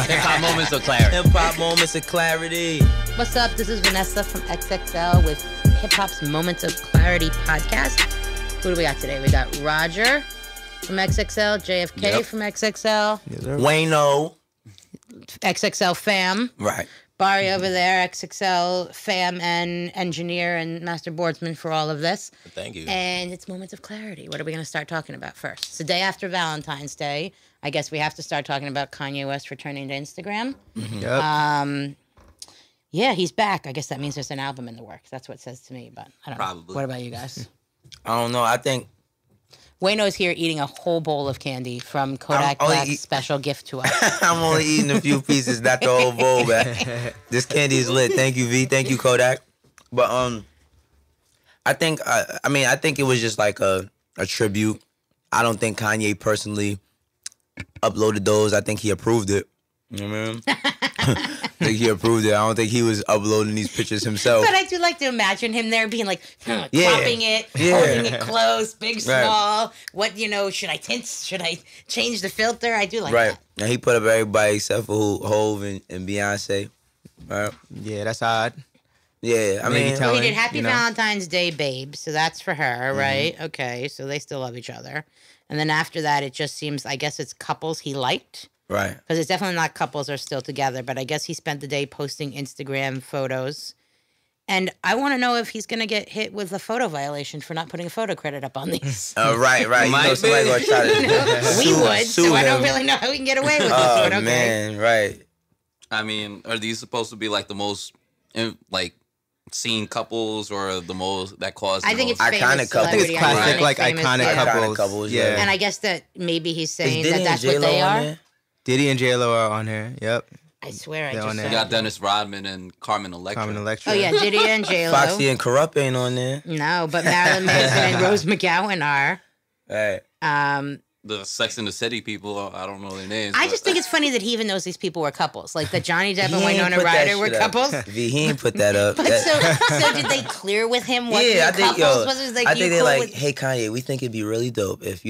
Hip-hop moments of clarity. Hip-hop moments of clarity. What's up? This is Vanessa from XXL with Hip Hop's Moments of Clarity podcast. Who do we got today? We got Roger from XXL, JFK from XXL, Wayno. XXL fam. Right. Barry over there, XXL fam and engineer and master boardsman for all of this. Thank you. And it's Moments of Clarity. What are we going to start talking about first? It's the day after Valentine's Day. I guess we have to start talking about Kanye West returning to Instagram. Yep. Yeah, he's back. I guess that means there's an album in the works. That's what it says to me, but I don't know. What about you guys? I don't know. I think Wayno's here eating a whole bowl of candy from Kodak Black's special gift to us. I'm only eating a few pieces, not the whole bowl, man. This candy is lit. Thank you, V. Thank you, Kodak. But I think I think it was just like a tribute. I don't think Kanye personally uploaded those. I think he approved it. You know what I mean? I think he approved it. I don't think he was uploading these pictures himself. But I do like to imagine him there being like, cropping it, holding it close, big, small. What, should I tint? Should I change the filter? I do like that. Right. And he put up everybody except for Hove and Beyonce. Right. Yeah, that's odd. Yeah, I mean, he did Happy Valentine's Day, babe. So that's for her, right? Okay, so they still love each other. And then after that, it just seems, I guess it's couples he liked. Right. Because it's definitely not couples are still together, but I guess he spent the day posting Instagram photos. And I want to know if he's going to get hit with a photo violation for not putting a photo credit up on these. Right. Somebody going to try to we would, so I don't really know how we can get away with this. But okay. Man, right. I mean, are these supposed to be like the most, seen couples or the most that cause? I think it's iconic couples. I think it's classic, like iconic couples. Yeah. And I guess that maybe he's saying that that's what they are. Diddy and J-Lo are on here. Yep. I swear They're I just You got Dennis Rodman and Carmen Electra. Oh, yeah, Diddy and J-Lo. Foxy and Corrupt ain't on there. No, but Marilyn Manson and Rose McGowan are. Right. The Sex and the City people, I don't know their names. I just think it's funny that he even knows these people were couples. Like that Johnny Depp and Winona Ryder were couples. V, he ain't put that up. But so did they clear with him what couples was? It was like, I think they're like, hey, Kanye, we think it'd be really dope if,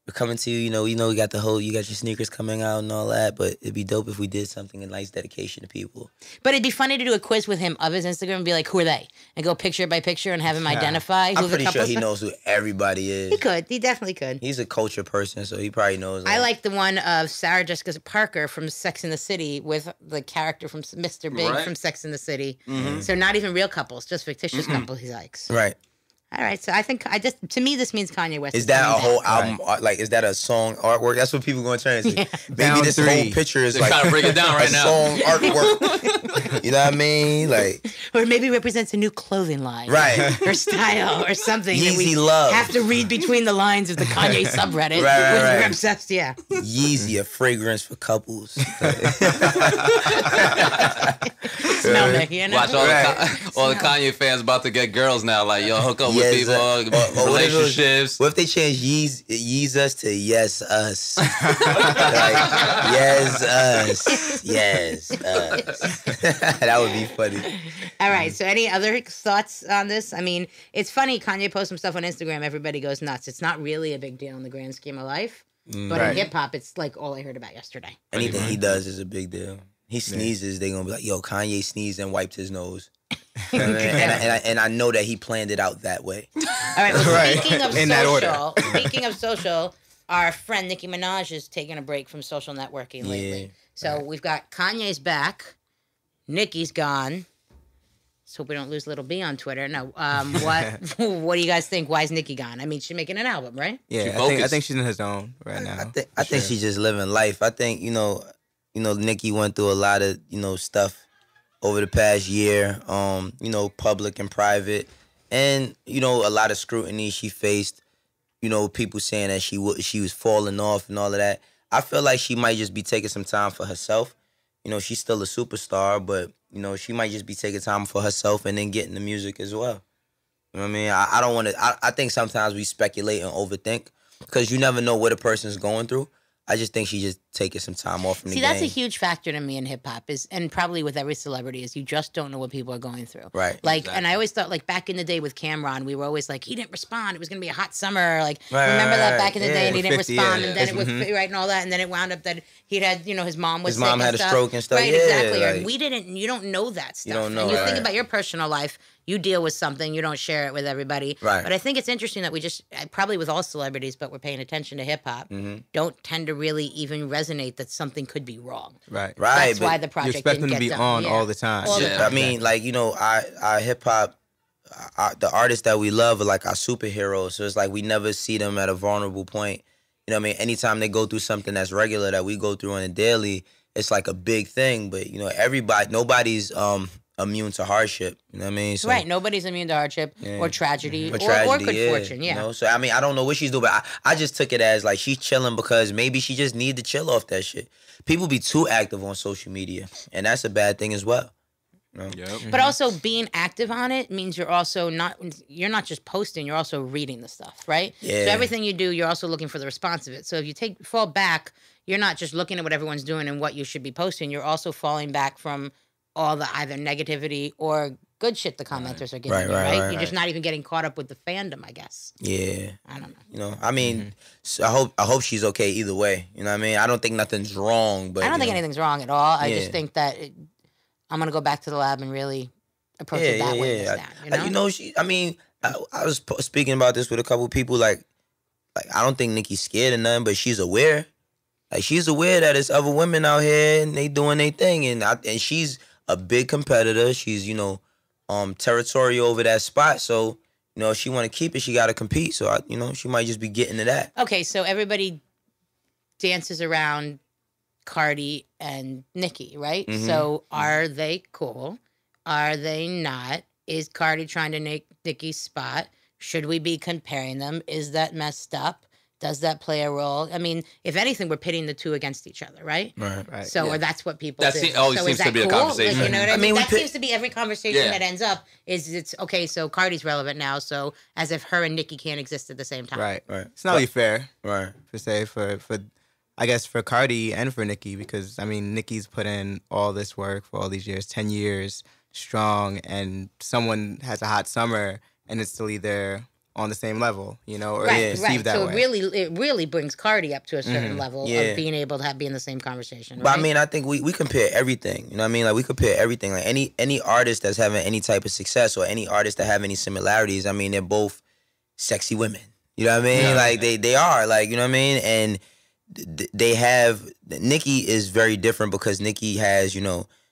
we're coming to you, we know you got you got your sneakers coming out and all that, but it'd be dope if we did something in nice dedication to people. But it'd be funny to do a quiz with him of his Instagram and be like, who are they? And go picture by picture and have him identify who I'm the pretty couples sure he knows who everybody is. He could. He definitely could. He's a culture person, so he probably knows. I like the one of Sarah Jessica Parker from Sex and the City with the character from Mr. Big from Sex and the City. Mm-hmm. So not even real couples, just fictitious couples he likes. Right. All right, so I think to me this means Kanye West. Is that a whole album? Like, is that a song artwork? That's what people going to turn into. Yeah. Maybe this whole picture is like trying to break it down right now. Song artwork. You know what I mean? Like, or maybe represents a new clothing line, right? Or style, or something. Yeezy that we love. Have to read between the lines of the Kanye subreddit. right. We're obsessed, yeah. Yeezy, a fragrance for couples. Smell me, Watch all the Kanye fans about to get girls now. Like, yo, hook up with people. Relationships. What if they change Yeezus to Yes Us? Like, Yes Us. Yes Us. That would be funny. All right, so any other thoughts on this? I mean, it's funny, Kanye posts some stuff on Instagram, everybody goes nuts. It's not really a big deal in the grand scheme of life. But in hip-hop, it's like all I heard about yesterday. Anything he does is a big deal. He sneezes, they going to be like, yo, Kanye sneezed and wiped his nose. And I know that he planned it out that way. All right. Well, speaking of social, our friend Nicki Minaj is taking a break from social networking lately. Yeah. So we've got Kanye's back, Nicki's gone. Let's hope we don't lose Little B on Twitter. No. What do you guys think? Why is Nicki gone? I mean, she's making an album, right? Yeah, I think she's in her zone right now. I think she's just living life. I think Nicki went through a lot of stuff over the past year, public and private, and a lot of scrutiny she faced. People saying that she was falling off and all of that. I feel like she might just be taking some time for herself. She's still a superstar, but she might just be taking time for herself and then getting the music as well. You know what I mean? I don't want to. I think sometimes we speculate and overthink because you never know what a person's going through. I just think she just taking some time off from the game. See, that's a huge factor to me in hip hop and probably with every celebrity is you just don't know what people are going through. Right. Like, exactly. And I always thought, like, back in the day with Cameron, we were always like, he didn't respond. It was going to be a hot summer. Like, remember that back in the day and he didn't respond and then it was, right, and all that. And then it wound up that he'd had, his mom was sick. His mom had a stroke and stuff. Right, exactly. Like, and you don't know that stuff. You don't know. And you think about your personal life. You deal with something, you don't share it with everybody. Right. But I think it's interesting that we just, probably with all celebrities, but we're paying attention to hip hop, don't tend to really even resonate that something could be wrong. Right. That's why the project you expect them to be on all the time. I mean, like, our hip hop, the artists that we love are like our superheroes. So it's like we never see them at a vulnerable point. You know what I mean? Anytime they go through something that's regular that we go through on a daily, it's like a big thing. But, nobody's immune to hardship. You know what I mean? So, right. Nobody's immune to hardship or tragedy or good fortune. Yeah. So, I mean, I don't know what she's doing, but I just took it as like she's chilling because maybe she just need to chill off that shit. People be too active on social media, and that's a bad thing as well. But also being active on it means you're not just posting, you're also reading the stuff, right? Yeah. So everything you do, you're also looking for the response of it. So if you fall back, you're not just looking at what everyone's doing and what you should be posting, you're also falling back from all the either negativity or good shit the commenters are giving you, right? You're just not even getting caught up with the fandom, I guess. Yeah. I don't know. I mean, so I hope she's okay either way. You know what I mean? I don't think nothing's wrong, but I don't think anything's wrong at all. I just think that I'm gonna go back to the lab and really approach it that way. I was speaking about this with a couple of people. Like I don't think Nicki's scared of nothing, but she's aware. Like she's aware that there's other women out here and they doing their thing, and she's a big competitor. She's territorial over that spot. So if she want to keep it, she got to compete. So she might just be getting to that. Okay, so everybody dances around Cardi and Nicki, right? Mm-hmm. So are they cool? Are they not? Is Cardi trying to make Nicki's spot? Should we be comparing them? Is that messed up? Does that play a role? I mean, if anything, we're pitting the two against each other, right? Right. So, or that's what people do. That always seems to be a conversation. Like, you know what I mean? That seems to be every conversation that ends up it's, okay, so Cardi's relevant now, so as if her and Nicki can't exist at the same time. Right. It's not really fair. Right. Per se, for I guess for Cardi and for Nicki, because, I mean, Nicki's put in all this work for all these years, 10 years strong, and someone has a hot summer, and it's still either on the same level, or perceived that way. So it really brings Cardi up to a certain level of being able to be in the same conversation. Right? But I mean, I think we compare everything. You know what I mean? Like we compare everything. Like any artist that's having any type of success or any artist that have any similarities, I mean, they're both sexy women. You know what I mean? Yeah. Like they are. Like, you know what I mean? And they have Nicki is very different because Nicki has,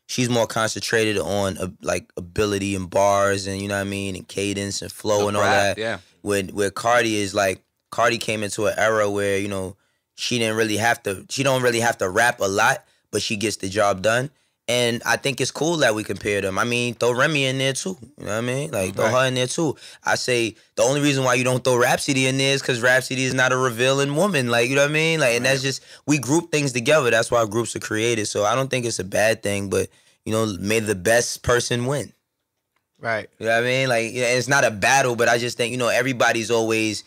she's more concentrated on like ability and bars and and cadence and flow and all that. Yeah. Where Cardi is like, Cardi came into an era where, she don't really have to rap a lot, but she gets the job done. And I think it's cool that we compare them. I mean, throw Remy in there too. You know what I mean? Like, throw her in there too. I say the only reason why you don't throw Rhapsody in there is because Rhapsody is not a revealing woman. Like, you know what I mean? Like, and that's just, we group things together. That's why groups are created. So I don't think it's a bad thing, but, may the best person win. Right. You know what I mean? Like, it's not a battle, but I just think, everybody's always,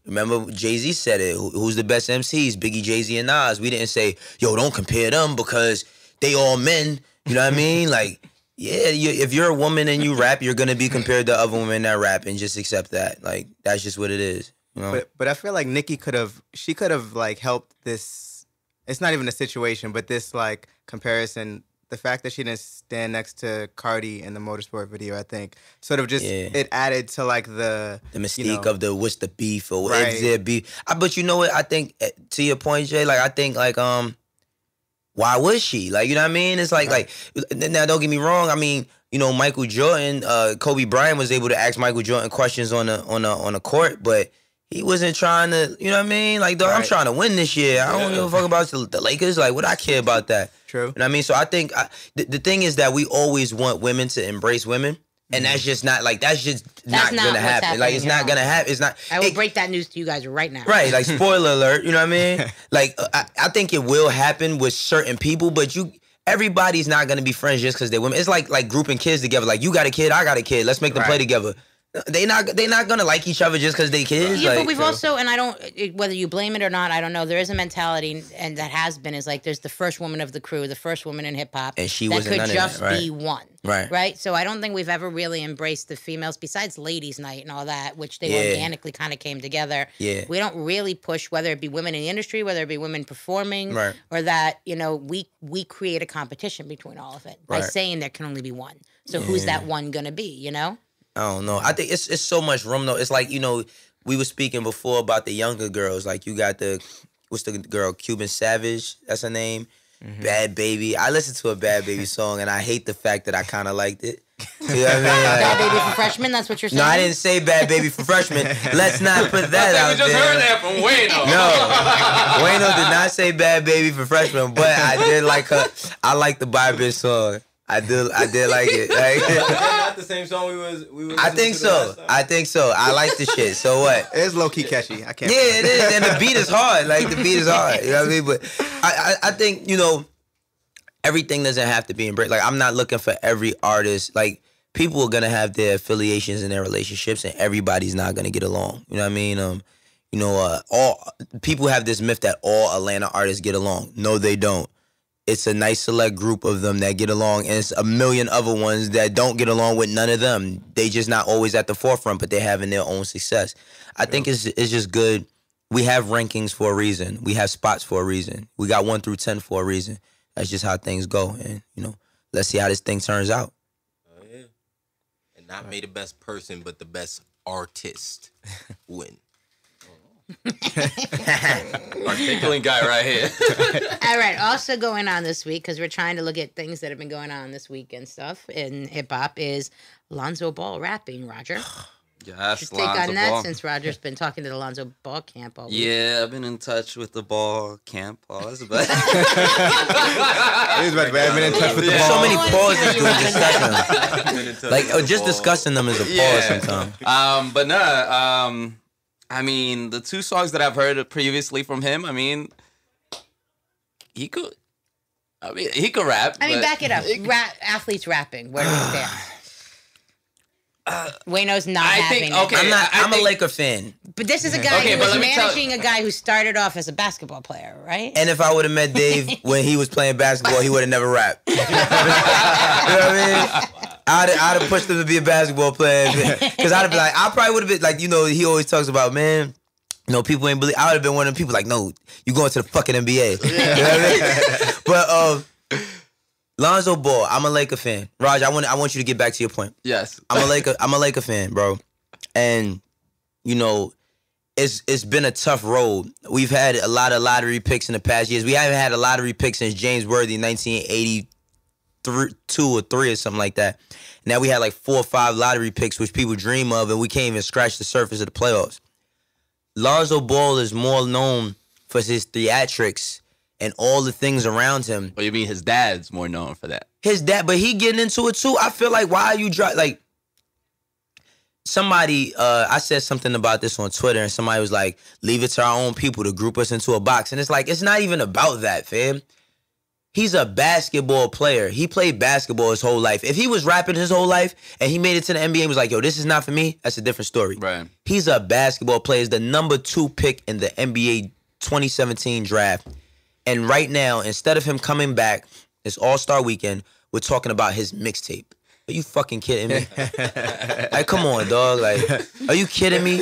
remember Jay-Z said it, who's the best MCs? Biggie, Jay-Z, and Nas. We didn't say, yo, don't compare them because they all men. You know what I mean? Like, if you're a woman and you rap, you're going to be compared to other women that rap, and just accept that. Like, that's just what it is. But I feel like Nicki could have like helped this. It's not even a situation, but this like comparison. The fact that she didn't stand next to Cardi in the Motorsport video, I think, sort of just it added to like the mystique of the what's the beef or is there beef. But you know what? I think to your point, Jay. Like I think like why was she? Like, you know what I mean? It's like now don't get me wrong. I mean, Michael Jordan, Kobe Bryant was able to ask Michael Jordan questions on a court, but he wasn't trying to, you know what I mean? Like, dog, I'm trying to win this year. I don't give a fuck about the Lakers. Like, what I care about that? True. You know what I mean? So I think the thing is that we always want women to embrace women. And that's just not, like, that's not going to happen. Like, it's not going to happen. It's not. I will break that news to you guys right now. Right. Like, spoiler alert. You know what I mean? Like, I think it will happen with certain people, but everybody's not going to be friends just because they're women. It's like grouping kids together. Like, you got a kid, I got a kid. Let's make them play together. They not gonna like each other just because they kids. Yeah, like, but we've also, and I don't, whether you blame it or not, I don't know. There is a mentality, and that has been, is like there's the first woman of the crew, the first woman in hip hop, and she that wasn't could none just of that, right? be one, right. So I don't think we've ever really embraced the females besides Ladies' Night and all that, which they organically kind of came together. Yeah, we don't really push whether it be women in the industry, whether it be women performing, right. or that we create a competition between all of it by saying there can only be one. So who's that one gonna be? You know. I don't know. I think it's so much room though. It's like, we were speaking before about the younger girls. Like you got what's the girl? Cuban Savage. That's her name. Mm-hmm. Bad Baby. I listened to a Bad Baby song and I hate the fact that I kind of liked it. You know what I mean? Bad Baby for Freshmen. That's what you're saying. No, I didn't say Bad Baby for Freshmen. Let's not put that out there. We just heard that from Wayno. No, Wayno did not say Bad Baby for Freshmen, but I did like her. I like the Barbie song. I did like it. Not the same song we was I think so. I like the shit. So what? It's low key catchy. I can't. Yeah, it is, and the beat is hard. Like the beat is hard. You know what I mean? But I think everything doesn't have to be embraced. Like I'm not looking for every artist. Like people are gonna have their affiliations and their relationships, and everybody's not gonna get along. You know what I mean? All people have this myth that all Atlanta artists get along. No, they don't. It's a nice select group of them that get along, and it's a million other ones that don't get along with none of them. They just not always at the forefront, but they're having their own success. I think it's just good. We have rankings for a reason. We have spots for a reason. We got 1 through 10 for a reason. That's just how things go, and let's see how this thing turns out. Oh yeah, and not may the best person, but the best artist win. Articulate guy right here. All right. Also going on this week, because we're trying to look at things that have been going on this week and stuff in hip hop, is Lonzo Ball rapping. Roger, yes, your take on that, since Roger's been talking to the Lonzo Ball camp all week. Yeah, I've been in touch with the Ball camp. Pause, but I've been in touch with the Ball. So many pauses doing discussion. Like just discussing them is a pause sometimes. But no, I mean, the 2 songs that I've heard previously from him, I mean, he could rap. I mean, back it up. Athletes rapping. Where do we stand? Wayno's not having it. Okay, I'm a Laker fan. But this is a guy who was managing a guy who started off as a basketball player, right? And if I would have met Dave when he was playing basketball, he would have never rapped. You know what I mean? I'd have pushed him to be a basketball player. Because I'd have been like, I probably would have been like, he always talks about, man, people ain't believe. I would have been one of them people like, no, you going to the fucking NBA. You know what I mean? But Lonzo Ball, I'm a Laker fan. Raj, I want you to get back to your point. Yes. I'm a Laker fan, bro. And, it's been a tough road. We've had a lot of lottery picks in the past years. We haven't had a lottery pick since James Worthy in 1982 or 3 or something like that. Now we had like 4 or 5 lottery picks, which people dream of, and we can't even scratch the surface of the playoffs. Lonzo Ball is more known for his theatrics and all the things around him. Well, you mean his dad's more known for that? His dad, but he getting into it too. I feel like, why are you like somebody? I said something about this on Twitter, and somebody was like, "Leave it to our own people to group us into a box." And it's like, it's not even about that, fam. He's a basketball player. He played basketball his whole life. If he was rapping his whole life and he made it to the NBA and was like, yo, this is not for me, that's a different story. Right. He's a basketball player. He's the number 2 pick in the NBA 2017 draft. And right now, instead of him coming back, it's All-Star Weekend, we're talking about his mixtape. Are you fucking kidding me? Like, come on, dog. Like, are you kidding me?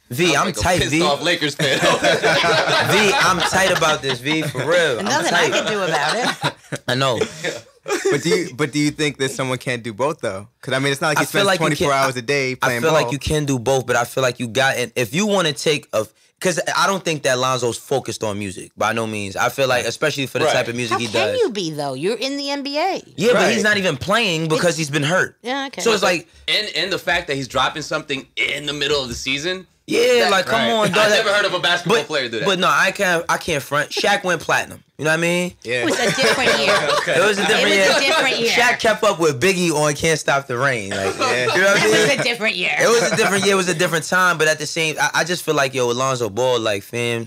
V, I'm tight, V. Off Lakers fan. V, I'm tight about this, V, for real. And nothing I can do about it. I know. But do you think that someone can't do both though? Because I mean, it's not like he spends 24 hours a day playing ball. I feel like you can do both, but I feel like you got, and if you want to take a, because I don't think that Lonzo's focused on music by no means. I feel like, especially for the type of music he does. How can you be though? You're in the NBA. Yeah, but he's not even playing because he's been hurt. Yeah, okay. So it's like, and the fact that he's dropping something in the middle of the season. Yeah, like come on, dog. I've never heard of a basketball player do that. But no, I can't front. Shaq went platinum. You know what I mean? Yeah. It was a different year. It was a different year. Shaq kept up with Biggie on Can't Stop the Rain. Like, yeah. You know what I mean? It was a different year. It was a different year. It was a different time. But at the same, I just feel like, yo, Lonzo Ball, like, fam,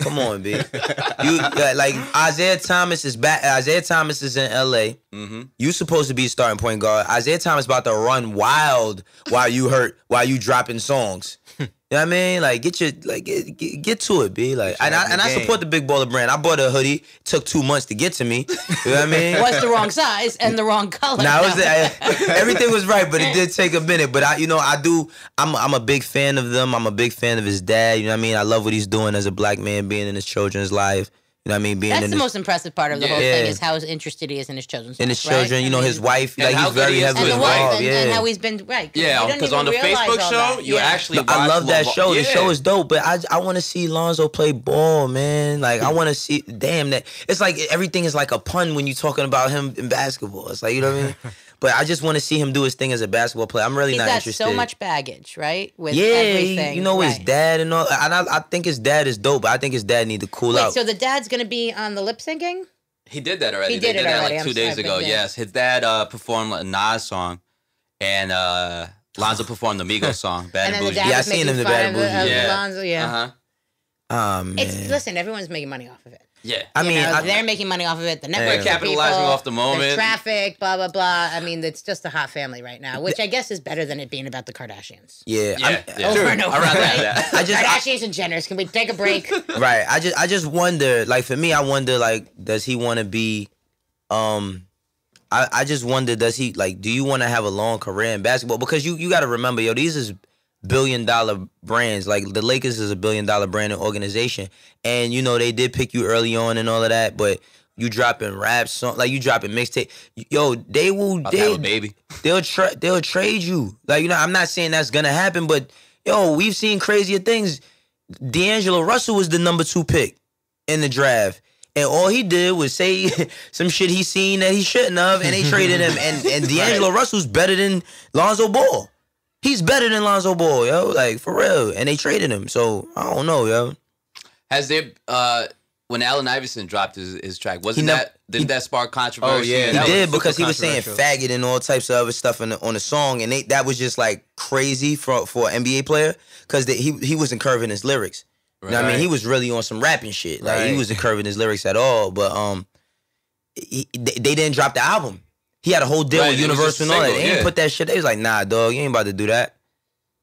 Come on, B. You like Isaiah Thomas is back. Isaiah Thomas is in L.A. Mm-hmm. You supposed to be starting point guard. Isaiah Thomas about to run wild while you hurt, while you dropping songs. You know what I mean? Like, get to it, B. Like, and I support the Big Baller brand. I bought a hoodie. It took 2 months to get to me. You know what I mean? Was the wrong size and the wrong color. Everything was right, but it did take a minute. But I'm a big fan of them. I'm a big fan of his dad. You know what I mean? I love what he's doing as a black man, being in his children's life. You know what I mean? That's the most impressive part of the whole thing is how interested he is in his children's life. In his children, you know, his wife, like he's very heavily involved. And how he's been, right. Yeah, because on the Facebook show, you actually watch I love that show. The show is dope, but I want to see Lonzo play ball, man. Like, I want to see, that. It's like everything is like a pun when you're talking about him in basketball. It's like, you know what I mean? But I just want to see him do his thing as a basketball player. I'm really not interested. He's got so much baggage, right? With everything. You know, his dad and all. And I think his dad is dope, but I think his dad need to cool out. So the dad's going to be on the lip syncing? He did that already. He did that like 2 days ago. Yes. His dad performed a Nas song, and Lonzo performed the Migos song, Bad and Bougie. I seen him in the Bad and Bougie. Lonzo, Uh-huh. Oh, man. Listen, everyone's making money off of it. Yeah. I mean, they're making money off of it. The network capitalizing off the moment. The traffic, blah, blah, blah. I mean, it's just a hot family right now, which I guess is better than it being about the Kardashians. Yeah. Over and over, right? Kardashians and Jenners, can we take a break? Right. I just wonder, like, for me, I wonder, like, does he want to be, I just wonder, does he, like, do you want to have a long career in basketball? Because you got to remember, yo, these is billion-dollar brands. Like, the Lakers is a billion-dollar brand and organization. And, you know, they did pick you early on and all of that, but you dropping rap song, like, you dropping mixtape. Yo, they will, they'll trade you. Like, you know, I'm not saying that's going to happen, but, yo, we've seen crazier things. D'Angelo Russell was the number 2 pick in the draft. And all he did was say some shit he seen that he shouldn't have, and they traded him. And D'Angelo Russell's better than Lonzo Ball. He's better than Lonzo Ball, yo. Like, for real. And they traded him. So, I don't know, yo. Has there, when Allen Iverson dropped his track, didn't that spark controversy? Oh, yeah. He did, because he was saying faggot and all types of other stuff on the song. And that was just, like, crazy for an NBA player, because he wasn't curving his lyrics. Right. You know what I mean? He was really on some rapping shit. Like, he wasn't curving his lyrics at all. But they didn't drop the album. He had a whole deal with Universal and all that. They didn't put that shit. They was like, nah, dog, you ain't about to do that.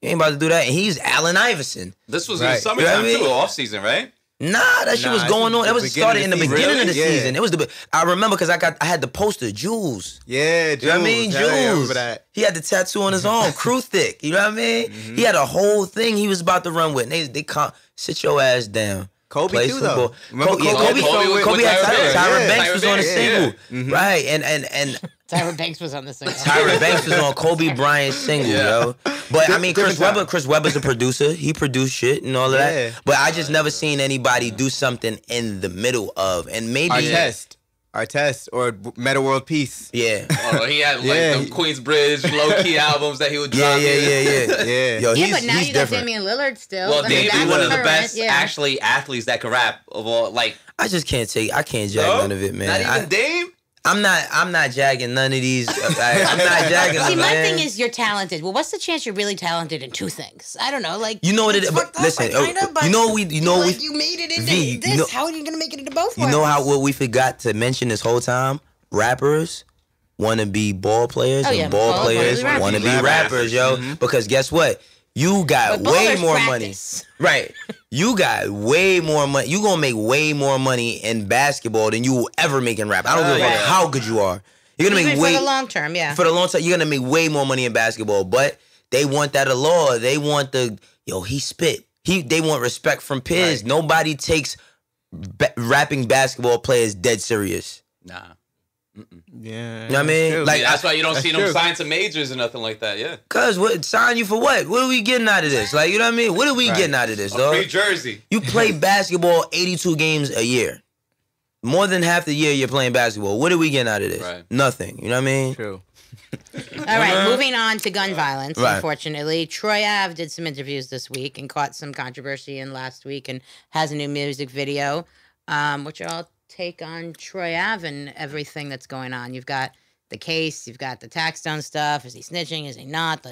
You ain't about to do that. And he's Allen Iverson. This was in the summertime, too, off season, right? Nah, that shit was going on. That was started in the beginning of the season. It was I remember because I had the poster, Jules. Yeah, Jules. You know what I mean? Jules. He had the tattoo on his arm, crew thick. You know what I mean? Mm-hmm. He had a whole thing he was about to run with. And they can't sit your ass down. Kobe too, though. Kobe had Tyra Banks was on the single. Mm-hmm. Right, and Tyra Banks was on the single. Tyra Banks was on Kobe Bryant's single, yo. But I mean, Chris Webber's a producer. He produced shit and all of that. But I just never seen anybody do something in the middle of, and maybe Artest or Meta World Peace. Yeah. Oh, he had like the Queensbridge low key albums that he would drop. Yeah. Yo, but now you got Damian Lillard still. Well, Damian one of the best actually athletes that can rap of all. Like, I can't jag none of it, man. Not even Dame. I'm not jagging none of these. I'm not jagging them. See, my thing is you're talented. Well, what's the chance you're really talented in 2 things? I don't know. Like, you know what it is. But listen, you made it into this. How are you gonna make it into both? You know what we forgot to mention this whole time? Rappers want to be ball players, and ball players want to be rappers, yo. Mm-hmm. Because guess what? You got way more money. Right. You got way more money. You gonna make way more money in basketball than you will ever make in rap. I don't give a fuck how good you are. You're gonna make way for the long term, For the long term, you're gonna make way more money in basketball. But they want that law. They want he spit. They want respect from peers. Right. Nobody takes rapping basketball players dead serious. Nah. Yeah, you know what I mean? Like, that's why you don't see them sign to majors or nothing like that. Yeah, cause sign you for what? What are we getting out of this? Like, you know what I mean? What are we getting out of this, dog? Free jersey. You play basketball 82 games a year. More than half the year you're playing basketball. What are we getting out of this? Right. Nothing. You know what I mean? True. All right, moving on to gun violence. Unfortunately, Troy Ave did some interviews this week and caught some controversy in last week and has a new music video. What's your take on Troy Ave and everything that's going on? You've got the case, you've got the tax stone stuff. Is he snitching? Is he not?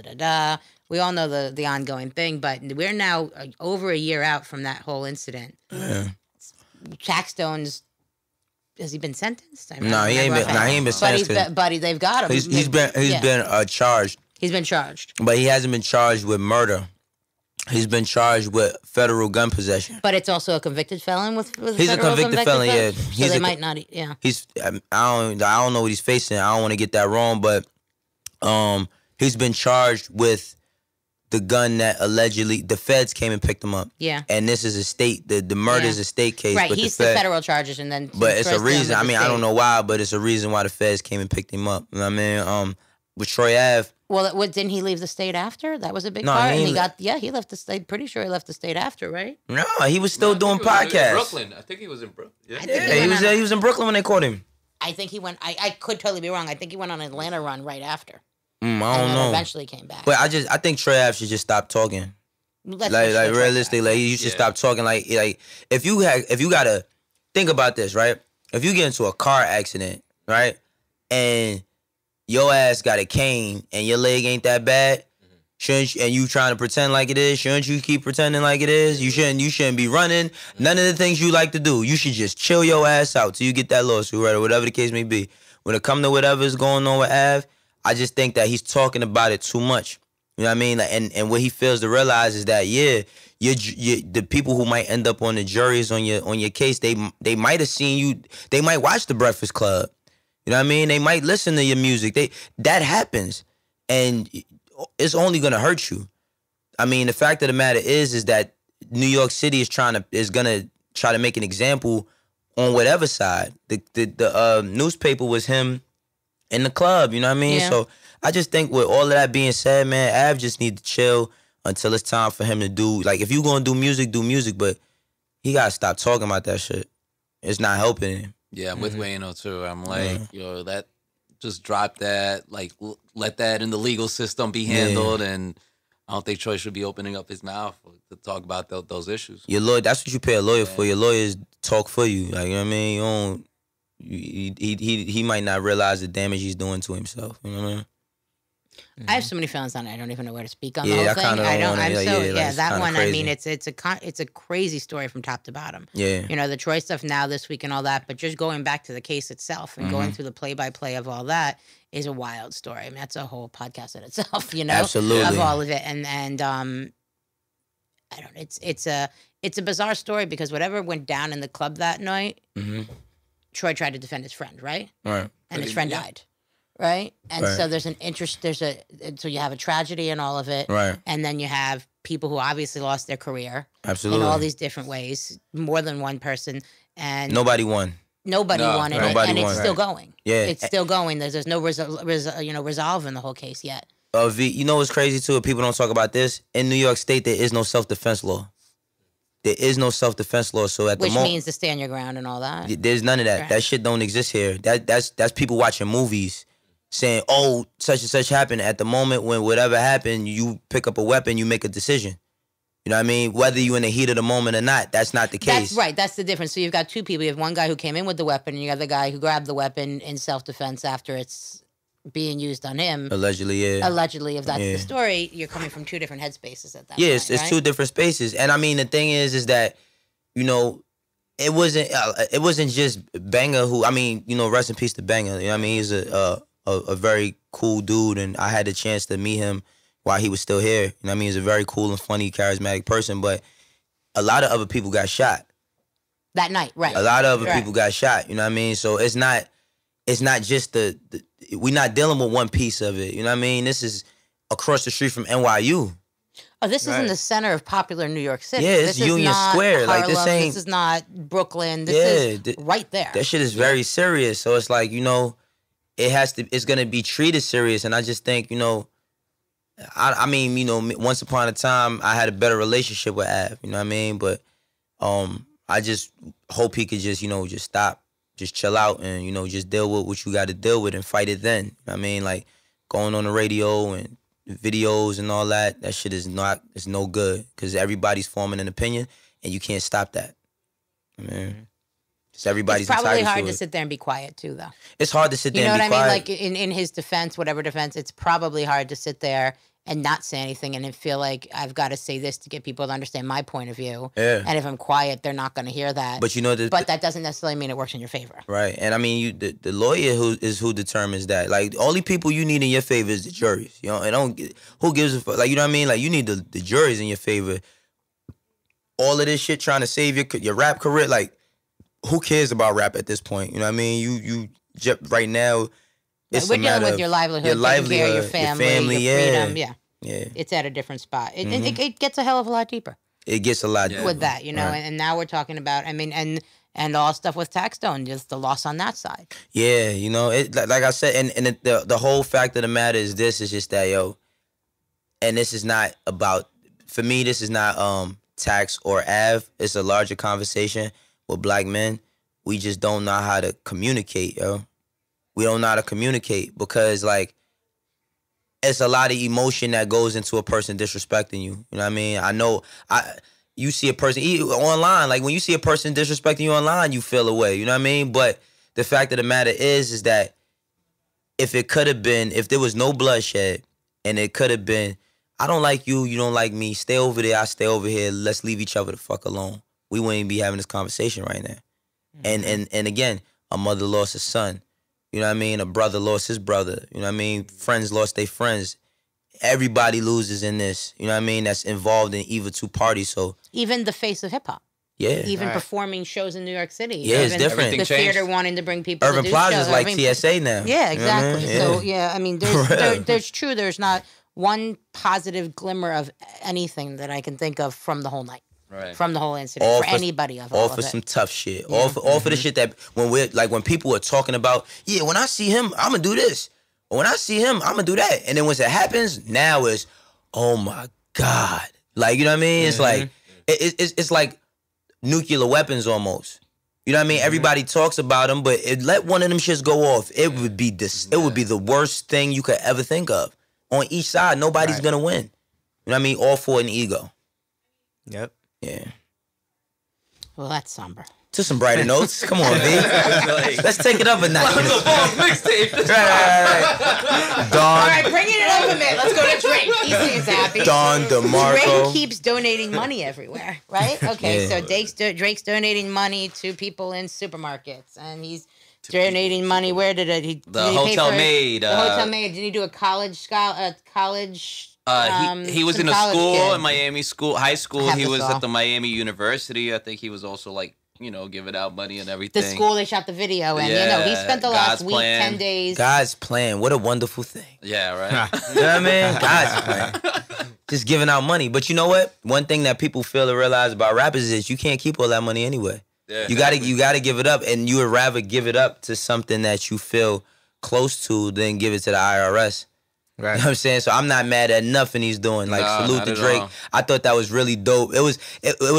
We all know the ongoing thing, but we're now over a year out from that whole incident. Yeah. Taxstone's. Has he been sentenced? No, he ain't been sentenced. But they've got him. He's been charged. He's been charged. But he hasn't been charged with murder. He's been charged with federal gun possession. But it's also a convicted felon with he's a convicted felon, yeah. So they might not, yeah. I don't know what he's facing. I don't want to get that wrong, but he's been charged with the gun that allegedly the feds came and picked him up. Yeah. And this is a state. The murder is a state case. Right. But he's the federal charges, and then. But it's a reason. I mean, I don't know why, but it's a reason why the feds came and picked him up. You know what I mean? With Troy Ave. Well, didn't he leave the state after? That was a big part. And he left the state. Pretty sure he left the state after, right? No, he was still doing podcasts. Brooklyn. I think he was in Brooklyn. Yeah, he was in Brooklyn when they caught him. I think he went. I could totally be wrong. I think he went on an Atlanta run right after. I don't know. Eventually came back. But I think Troy Ave should just stop talking. Like realistically, like you should stop talking. Like if you gotta think about this, right? If you get into a car accident, right, and your ass got a cane and your leg ain't that bad, shouldn't you, and you trying to pretend like it is? Shouldn't you keep pretending like it is? You shouldn't be running. None of the things you like to do. You should just chill your ass out till you get that lawsuit, right, or whatever the case may be. When it come to whatever's going on with Av, I just think that he's talking about it too much. You know what I mean? Like, and what he fails to realize is that the people who might end up on the juries on your case, they might have seen you. They might watch The Breakfast Club. You know what I mean? They might listen to your music. That happens, and it's only gonna hurt you. I mean, the fact of the matter is that New York City is gonna try to make an example on whatever side. The newspaper was him in the club. You know what I mean? Yeah. So I just think with all of that being said, man, Av just need to chill until it's time for him to do. Like, if you gonna do music, but he gotta stop talking about that shit. It's not helping him. Yeah, I'm with Wayno too. I'm like, that just drop that, like let that in the legal system be handled, and I don't think Troy should be opening up his mouth to talk about those issues. Your lawyer, that's what you pay a lawyer for. Your lawyers talk for you. Like, you know what I mean? He might not realize the damage he's doing to himself. You know what I mean? I have so many feelings on it. I don't even know where to speak on the whole thing. That one. Crazy. I mean, it's a crazy story from top to bottom. Yeah, you know, the Troy stuff now this week and all that, but just going back to the case itself and going through the play-by-play of all that is a wild story. I mean, that's a whole podcast in itself. You know, absolutely, of all of it, and I don't. It's a bizarre story because whatever went down in the club that night, Troy tried to defend his friend, right? Right, and his friend died. Right? And so there's so you have a tragedy in all of it. Right. And then you have people who obviously lost their career. Absolutely. In all these different ways. More than one person. And nobody won. Nobody won. And it's still going. Yeah. It's still going. There's no resolve in the whole case yet. V, you know what's crazy too? If people don't talk about this, in New York State, there is no self-defense law. There is no self-defense law. So at the moment, which means to stand your ground and all that. There's none of that. Right. That shit don't exist here. That's people watching movies saying, oh, such and such happened. At the moment when whatever happened, you pick up a weapon, you make a decision. You know what I mean? Whether you in the heat of the moment or not, that's not the case. That's right. That's the difference. So you've got two people. You have one guy who came in with the weapon, and you got the guy who grabbed the weapon in self-defense after it's being used on him. Allegedly, yeah. Allegedly, if that's the story, you're coming from two different headspaces at that point. Yes, it's two different spaces. And I mean, the thing is that, you know, it wasn't just Banger who, I mean, you know, rest in peace to Banger. You know what I mean? He's a very cool dude, and I had the chance to meet him while he was still here. You know what I mean? He's a very cool and funny, charismatic person, but a lot of other people got shot. That night, right. A lot of other people got shot, you know what I mean? So it's not just we're not dealing with one piece of it, you know what I mean? This is across the street from NYU. Oh, this is in the center of popular New York City. Yeah, it's Union Square. Harlem, like this is not Brooklyn. This is right there. That shit is very serious. So it's like, you know, it's gonna be treated serious. And I just think, you know, I mean, you know, once upon a time I had a better relationship with Av, you know what I mean? But I just hope he could just, you know, just stop, just chill out and, you know, just deal with what you got to deal with and fight it then. You know what I mean? Like going on the radio and videos and all that shit is no good because everybody's forming an opinion and you can't stop that. I mean, everybody's it's probably hard to sit there and be quiet too, though. It's hard to sit there and be quiet. You know what I mean? Like in his defense, whatever defense, it's probably hard to sit there and not say anything and then feel like I've got to say this to get people to understand my point of view. Yeah. And if I'm quiet, they're not going to hear that. But but that doesn't necessarily mean it works in your favor. Right. And I mean, the lawyer who determines that. Like, the only people you need in your favor is the juries. You know, and who gives a fuck? Like, you know what I mean? Like, you need the juries in your favor. All of this shit trying to save your rap career, like, who cares about rap at this point? You know what I mean? You right now, it's we're dealing with your livelihood, taking care of your family, your freedom. Yeah. It's at a different spot. It gets a hell of a lot deeper. It gets a lot deeper. With that, you know, right. And now we're talking about, I mean, and all stuff with Taxstone, just the loss on that side. Yeah, you know, like I said, and the whole fact of the matter is just that, yo, and this is not about, for me, this is not Tax or Ave. It's a larger conversation with black men. We just don't know how to communicate, yo. We don't know how to communicate because, like, it's a lot of emotion that goes into a person disrespecting you. You know what I mean? You see a person online, like when you see a person disrespecting you online, you feel away. You know what I mean? But the fact of the matter is that if there was no bloodshed and it could have been, I don't like you, you don't like me, stay over there, I stay over here, let's leave each other the fuck alone. We wouldn't even be having this conversation right now. Mm-hmm. And again, a mother lost a son. You know what I mean? A brother lost his brother. You know what I mean? Friends lost their friends. Everybody loses in this. You know what I mean? That's involved in either two parties. So even the face of hip hop. Yeah. Even performing shows in New York City. Yeah, it's different. The theater wanting to bring people Urban to do Plaza shows. is like TSA now. Yeah, exactly. You know what I mean? So yeah, I mean, there's not one positive glimmer of anything that I can think of from the whole night. Right. From the whole incident, for anybody of all of it. All for some tough shit. Yeah. All for the shit that when people are talking about, yeah, when I see him, I'm gonna do this. Or when I see him, I'm gonna do that. And then once it happens, now it's, oh my God. Like, you know what I mean? It's like it's like nuclear weapons almost. You know what I mean? Everybody talks about them, but let one of them shits go off. It would be it would be the worst thing you could ever think of. On each side, nobody's gonna win. You know what I mean? All for an ego. Yep. Yeah. Well, that's somber. To some brighter notes. Come on, B. Let's take it up a notch. Mixtape. Right. Dawn. All right, bringing it up a bit. Let's go to Drake. He seems happy. Dawn DeMarco. Drake keeps donating money everywhere, right? Okay, so Drake's donating money to people in supermarkets, and he's donating money. Where did he? The Hotel Maid. The Hotel Maid. Did he do a college? He was in a school, in Miami high school. He was all. at the Miami University. I think he was also giving out money and everything. The school they shot the video in. Yeah, he spent the last week, plan. 10 days. God's plan. What a wonderful thing. Yeah, right. You know what I mean? God's plan. Just giving out money. But you know what? One thing that people fail to realize about rappers is you can't keep all that money anyway. Yeah, you gotta give it up, and you would rather give it up to something that you feel close to than give it to the IRS. Right. You know what I'm saying? So I'm not mad at nothing he's doing. Like, salute to Drake. I thought that was really dope. It was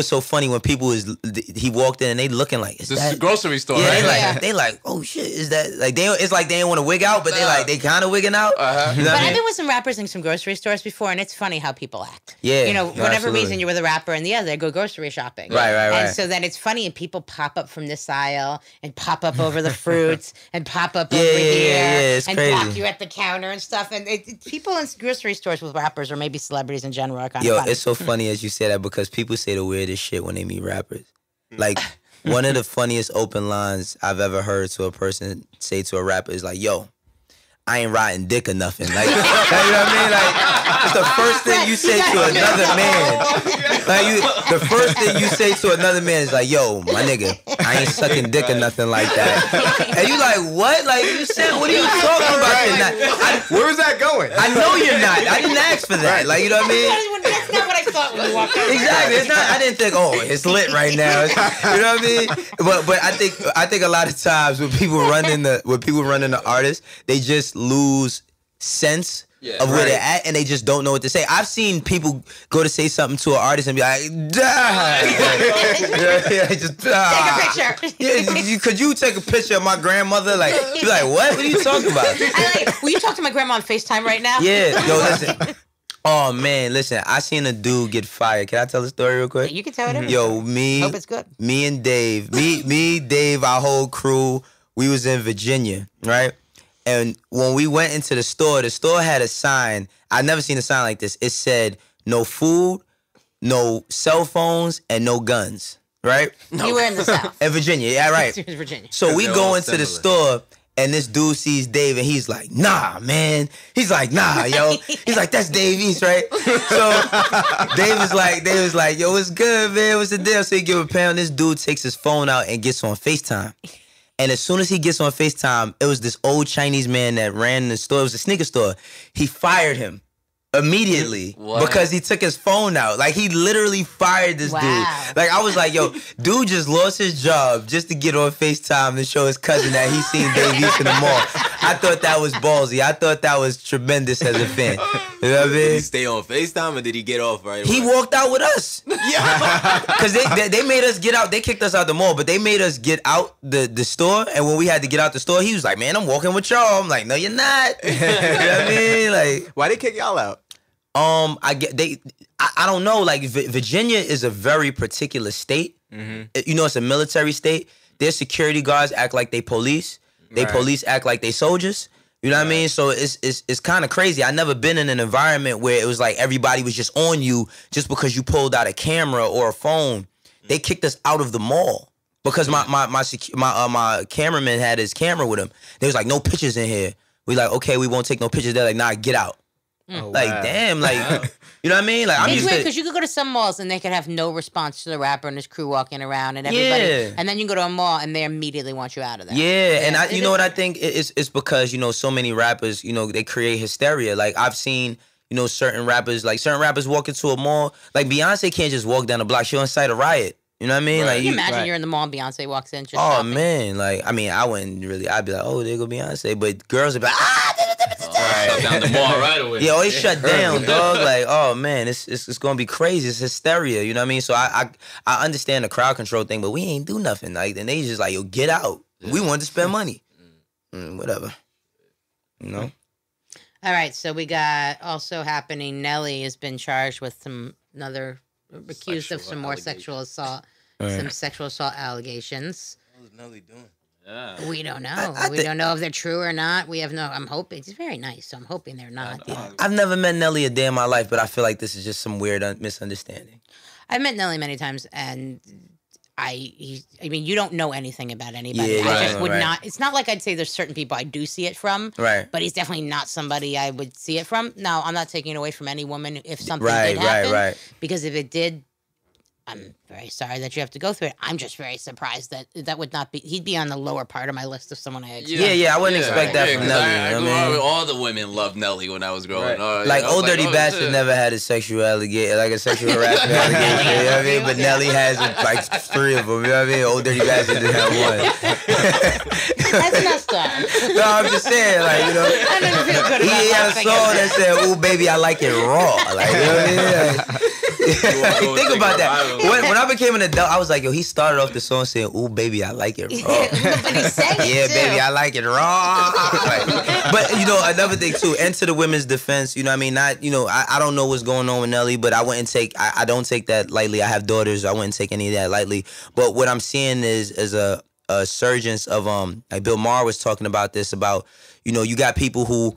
so funny when people he walked in and they looking like, this is a grocery store, yeah, right? They like, oh shit, is that like it's like they didn't want to wig out, but they kind of wigging out. You know but I've been with some rappers in some grocery stores before, and it's funny how people act. Yeah. You know, whatever reason you're with a rapper, and they go grocery shopping. Right. And so then it's funny, and people pop up from this aisle and pop up over the fruits and pop up over here it's and crazy. block you at the counter and stuff. And people in grocery stores with rappers or maybe celebrities in general are kind of funny. It's so funny as you say that because people say the weirdest shit when they meet rappers. Like, one of the funniest open lines I've ever heard to a person say to a rapper is like, yo, I ain't riding dick or nothing. Like, you know what I mean? Like, it's the first thing you say to another man. Like, the first thing you say to another man is like, yo, my nigga, I ain't sucking dick or nothing like that. And you like, what? Like, you said, what are you talking about tonight? Where was that going? I know you're not. I didn't ask for that. Like, you know what I mean? That's not what I thought when you walked in. Exactly. It's not. I didn't think, oh, it's lit right now. You know what I mean? But I think a lot of times when people run into artists, they just lose sense of where they're at, and they just don't know what to say. I've seen people go to say something to an artist and be like, die. Just die. Take a picture. Yeah, could you take a picture of my grandmother? Like, be like, what? What are you talking about? Will you talk to my grandma on FaceTime right now? Yeah. Yo, listen. Oh man, listen, I seen a dude get fired. Can I tell the story real quick? You can tell it. Yo, Hope it's good. Me and Dave, Dave, our whole crew, we was in Virginia, right? And when we went into the store had a sign. I'd never seen a sign like this. It said, no food, no cell phones, and no guns. Right? No. You were in the South. In Virginia, yeah, right. It was Virginia. So we go into the store, and this dude sees Dave, and he's like, nah, man. He's like, nah, yo. He's like, that's Dave East, right? So Dave was like, yo, what's good, man? What's the deal? So he give a pound. This dude takes his phone out and gets on FaceTime. And as soon as he gets on FaceTime, it was this old Chinese man that ran the store. It was a sneaker store. He fired him immediately because he took his phone out. Like, he literally fired this dude. Like, I was like, yo, dude just lost his job just to get on FaceTime and show his cousin that he seen Dave East in the mall. I thought that was ballsy. I thought that was tremendous as a fan. You know what I mean? Did he stay on FaceTime or did he get off right away? He walked out with us. Yeah. Because they made us get out. They kicked us out the mall, but they made us get out the store. And when we had to get out the store, he was like, man, I'm walking with y'all. I'm like, no, you're not. You know what I mean? Like, why they kick y'all out? I don't know. Like, Virginia is a very particular state. You know, it's a military state. Their security guards act like they police. They police act like they soldiers. You know what I mean? So it's kind of crazy. I never been in an environment where it was like everybody was just on you just because you pulled out a camera or a phone. They kicked us out of the mall because my cameraman had his camera with him. They was like, no pictures in here. We like, okay, we won't take no pictures. They're like, nah, get out. Oh, like, wow. Damn, like, you know what I mean? Like, it's weird because you could go to some malls and they could have no response to the rapper and his crew walking around and everybody, and then you go to a mall and they immediately want you out of there. Yeah, and you know what I think? It's because, you know, so many rappers, you know, they create hysteria. Like, I've seen, you know, certain rappers walk into a mall. Like, Beyonce can't just walk down the block. She'll incite a riot. You know what I mean? Like, can you imagine you're in the mall and Beyonce walks in? Just oh, shopping? Man. Like, I mean, I wouldn't really. I'd be like, oh, there go Beyonce. But girls would be like, shut down the mall right away. Yeah, they shut down, dog. Like, oh, man, it's going to be crazy. It's hysteria. You know what I mean? So I understand the crowd control thing, but we ain't do nothing. Like, and they just like, yo, get out. Yeah. We want to spend money. Whatever. You know? All right, so we got also happening, Nelly has been charged with accused of some more sexual assault, some sexual assault allegations. What was Nelly doing? Yeah. We don't know. We don't know if they're true or not. We have no. I'm hoping he's very nice, so I'm hoping they're not. I've never met Nelly a day in my life, but I feel like this is just some weird misunderstanding. I've met Nelly many times, and I mean, you don't know anything about anybody. Yeah, I just would not. It's not like I'd say there's certain people I do see it from. Right. But he's definitely not somebody I would see it from. Now, I'm not taking it away from any woman if something did happen. Right. Because if it did, I'm very sorry that you have to go through it. I'm just very surprised that would not be. He'd be on the lower part of my list of someone I expect. Yeah. I wouldn't expect that from Nelly. All the women loved Nelly when I was growing up. Like, Old Dirty Bastard never had a sexual allegation, like a sexual harassment allegation. You know what I mean? But Nelly has like 3 of them. You know what I mean? Old Dirty Bastard didn't have one. That's messed up. No, I'm just saying, like, you know. I didn't feel good about he had a song that said, "Ooh, baby, I like it raw." Like, you know what I mean? Like, think about that. When I became an adult, I was like, yo, he started off the song saying, "Ooh, baby, I like it raw." But he sang it yeah, too. baby, I like it raw. Like, but you know, another thing too. And to the women's defense, you know what I mean? Not, you know, I don't know what's going on with Nelly, but I wouldn't take. I don't take that lightly. I have daughters. I wouldn't take any of that lightly. But what I'm seeing is a surgence of like Bill Maher was talking about this, about, you know, you got people who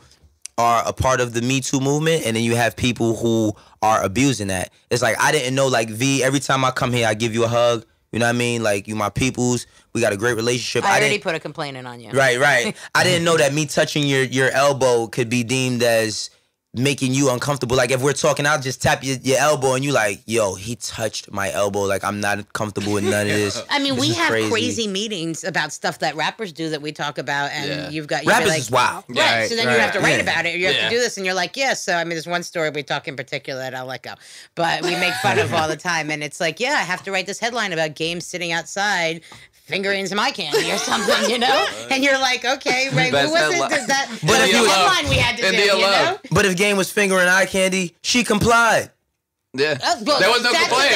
are a part of the Me Too movement, and then you have people who are abusing that. It's like, I didn't know, like, V, every time I come here, I give you a hug. You know what I mean? Like, you my peoples. We got a great relationship. I already put a complaint in on you. Right. I didn't know that me touching your elbow could be deemed as making you uncomfortable. Like, if we're talking, I'll just tap your elbow and you like, yo, he touched my elbow. Like, I'm not comfortable with none of this. I mean, we have crazy meetings about stuff that rappers do that we talk about, and you've got rappers like, is wild. Right. So then you have to write about it, or you have to do this, and you're like, yeah. So I mean, there's one story we talk in particular that I'll let go, but we make fun of all the time, and it's like, yeah, I have to write this headline about games sitting outside fingering some eye candy or something, you know? And you're like, okay, right, who was it? That was the headline we had to do, you know? But if Game was fingering eye candy, she complied. Yeah. Well, there was no complaint.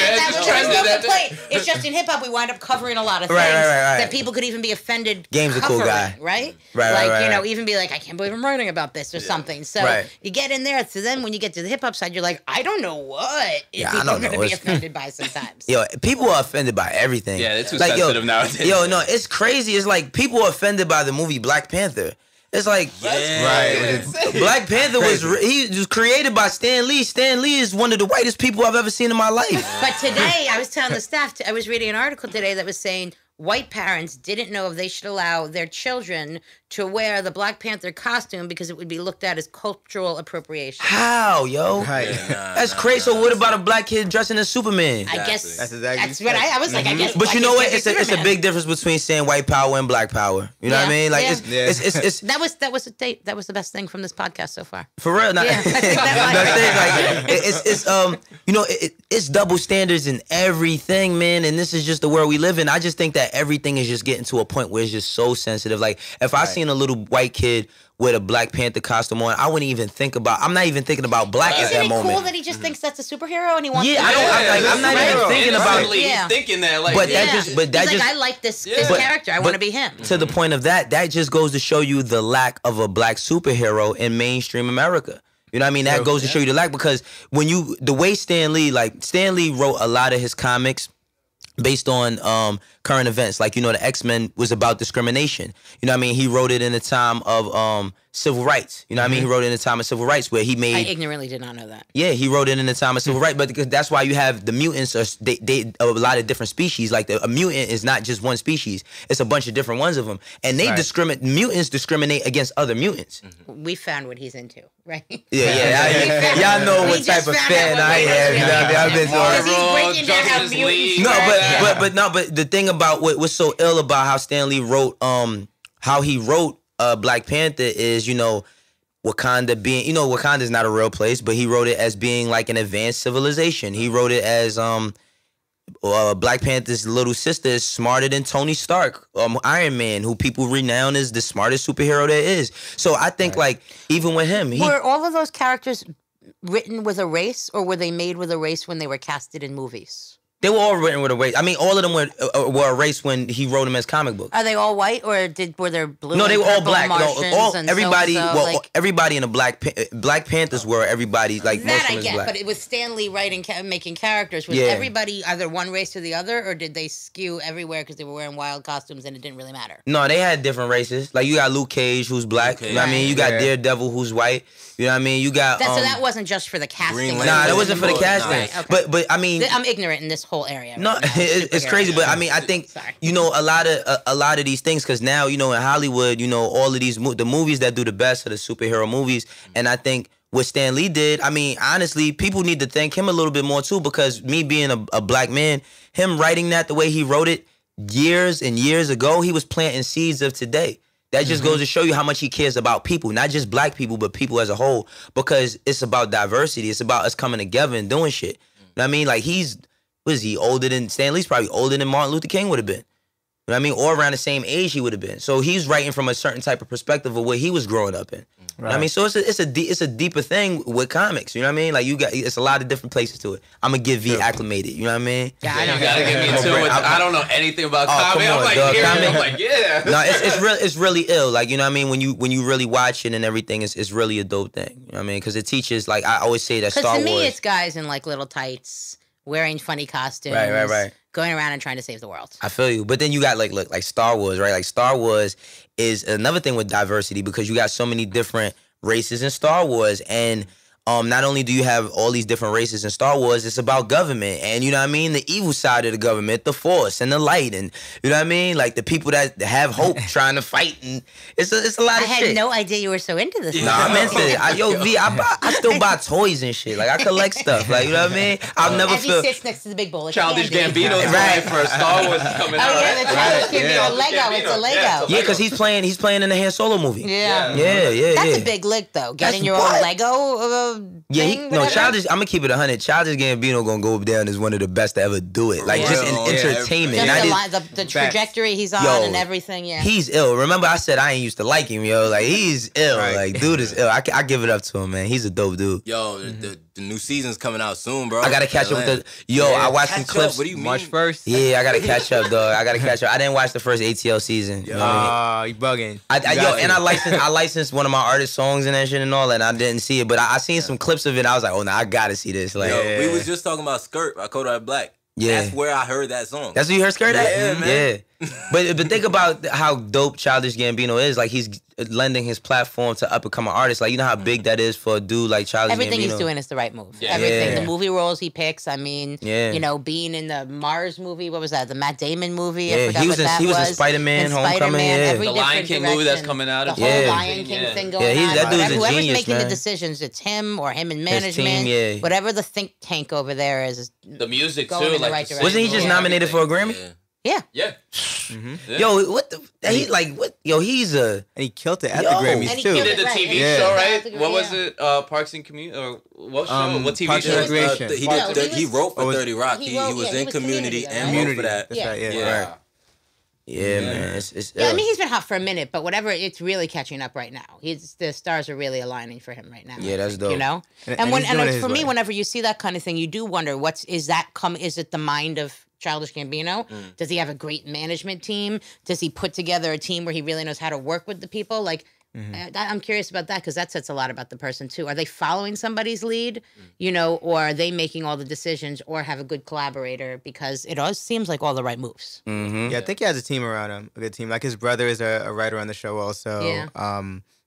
It's just in hip hop we wind up covering a lot of things right. that people could even be offended. Game's a cool guy, right? Right. You know, even be like, I can't believe I'm writing about this or something. So you get in there. So then when you get to the hip hop side, you're like, I don't know what people are going to be offended by sometimes. Yo, people are offended by everything. Yeah, they're too sensitive nowadays. Yo, no, it's crazy. It's like people are offended by the movie Black Panther. It's like Black Panther he was created by Stan Lee. Stan Lee is one of the whitest people I've ever seen in my life. But today, I was telling the staff, I was reading an article today that was saying white parents didn't know if they should allow their children to wear the Black Panther costume because it would be looked at as cultural appropriation. How, yo? Right. That's crazy. So what about a black kid dressing as Superman? I guess That's exactly what I was like. I guess. But you know what? It's a big difference between saying white power and black power. You know what I mean? Like it's that was the best thing from this podcast so far. For real. Not, Yeah, I think that it's double standards in everything, man. And this is just the world we live in. I just think that everything is just getting to a point where it's just so sensitive. Like if I seen a little white kid with a Black Panther costume on, I wouldn't even think about. I'm not even thinking about black at that moment. Isn't it cool that he just thinks that's a superhero and he wants? Yeah, I'm not even thinking about. He's thinking that, like, I like this character. I want to be him. To the point of that just goes to show you the lack of a black superhero in mainstream America. You know what I mean? That goes to show you the lack, because the way Stan Lee wrote a lot of his comics based on current events. Like, the X-Men was about discrimination. You know what I mean? He wrote it in a time of civil rights. You know what I mean? He wrote it in a time of civil rights where he made... I ignorantly did not know that. Yeah, he wrote it in a time of civil rights, but because that's why you have the mutants, they a lot of different species. Like a mutant is not just one species. It's a bunch of different ones of them. And they mutants discriminate against other mutants. We found what he's into, right? Yeah. Y'all know what type of fan I am. You know, I've been he's breaking down how mutants... But the thing about what's so ill about how Stan Lee wrote Black Panther is, Wakanda being, Wakanda's not a real place, but he wrote it as being like an advanced civilization. He wrote it as Black Panther's little sister is smarter than Tony Stark, Iron Man, who people renown as the smartest superhero there is. So I think like even with him, were all of those characters written with a race, or were they made with a race when they were casted in movies? They were all written with a race. I mean, all of them were a race when he wrote them as comic books. Are they all white, or were there blue? No, they were all black. Everybody everybody in the Black Panthers were everybody like that most of them I get. black. But it was Stan Lee writing, making characters. Was everybody either one race or the other, or did they skew everywhere because they were wearing wild costumes and it didn't really matter? No, they had different races. Like you got Luke Cage, who's black. You know what I mean? You got Daredevil, who's white. You know what I mean? You got so that wasn't just for the casting. Nah, that wasn't for the casting. Right, okay. But I mean, I'm ignorant in this whole area. No, it's crazy. But I mean, I think a lot of these things, because now in Hollywood, all of these the movies that do the best are the superhero movies, and I think what Stan Lee did, I mean, honestly, people need to thank him a little bit more too, because me being a black man, him writing that the way he wrote it years and years ago, he was planting seeds of today. That just goes to show you how much he cares about people, not just black people, but people as a whole, because it's about diversity. It's about us coming together and doing shit. You know what I mean? Like Stan Lee's probably older than Martin Luther King would have been. You know what I mean? Or around the same age he would have been. So he's writing from a certain type of perspective of what he was growing up in. Right. You know what I mean? So it's a deeper thing with comics. You know what I mean? Like it's a lot of different places to it. I'm gonna get acclimated. You know what I mean? Yeah, you gotta get me into it. I don't know anything about comics. I'm like, yeah. No, it's really ill. Like, you know what I mean? When you really watch it and everything, it's really a dope thing. You know what I mean? Because it teaches, like I always say that Star Wars. Because to me, it's guys in like little tights, wearing funny costumes. Right. Going around and trying to save the world. I feel you. But then you got like Star Wars, right? Like Star Wars is another thing with diversity, because you got so many different races in Star Wars. And not only do you have all these different races in Star Wars, it's about government. And you know what I mean? The evil side of the government, the Force and the light. And you know what I mean? Like the people that have hope trying to fight. And it's a lot of shit. I had no idea you were so into this. No, I'm into it. I still buy toys and shit. Like I collect stuff. Like, you know what I mean? I'll never feel. He sits next to the big bowl. Childish Gambino's right for Star Wars is coming out. Oh yeah, the Childish Gambino Lego. It's a Lego. Yeah, because he's playing in the Han Solo movie. Yeah. That's a big lick though. Getting your own Lego. Childish. I'm gonna keep it 100. Childish Gambino gonna go down as one of the best to ever do it. Like just in entertainment. Just the trajectory he's on and everything. Yeah, he's ill. Remember, I said I ain't used to like him, yo. Like he's ill. Right. Like dude is ill. I give it up to him, man. He's a dope dude. Yo, the new season's coming out soon, bro. I gotta catch up with I watched some clips. What do you mean? March 1st? Yeah, I gotta catch up, dog. I didn't watch the first ATL season. You know what I mean? You bugging. I licensed one of my artist songs and that shit and all, and I didn't see it, but I seen some clips of it. And I was like, oh no, I gotta see this. Like, we was just talking about Skirt by Kodak Black. Yeah, that's where I heard that song. That's where you heard Skirt at? Yeah, man. Yeah. But think about how dope Childish Gambino is. Like lending his platform to up and coming artists. Like, you know how big that is for a dude like Charlie. Everything Gambino? he's doing is the right move. Yeah. Everything. Yeah. The movie roles he picks. I mean, Yeah. you know, being in the Mars movie. What was that? The Matt Damon movie. Yeah, I forgot he was what that he was in was. Spider-Man, In Homecoming. Spider-Man, Yeah. every The Lion different King movie that's direction. coming out. The of whole Yeah. Lion King Yeah. thing going Yeah, on. that dude's a Whoever's genius, making man. the decisions, it's him or him in His management. team, yeah. Whatever the think tank over there is. The music Going too. in the Like right the direction. Wasn't he just Yeah. nominated for a Grammy? Yeah. Yeah. Yeah. Yeah. Yo, what the? He like what? Yo, he's a. And he killed it at Yo. the And Grammys he too. He killed did the Right. TV Yeah. show, Yeah. right? What was it? Parks and Community, or what show? What TV Parks show? and was Recreation. He No, did. He was- wrote for Oh, 30 Rock. he He wrote- was yeah, he in was Community Community, and right? wrote Community. for that. That's Yeah. right. Yeah. Yeah. Right. Yeah, man. It's Yeah, I mean, he's been hot for a minute, but whatever, it's really catching up right now. The stars are really aligning for him right now. Yeah, that's dope. You know, And and he's doing it his for me, way. whenever you see that kind of thing, you do wonder is it the mind of Childish Gambino? Does he have a great management team? Does he put together a team where he really knows how to work with the people? Like, I'm curious about that because that says a lot about the person too. Are they following somebody's lead, you know, or are they making all the decisions, or have a good collaborator? Because it always seems like all the right moves. Mm-hmm. Yeah, I think he has a team around him, a good team. Like his brother is a writer on the show also. Yeah.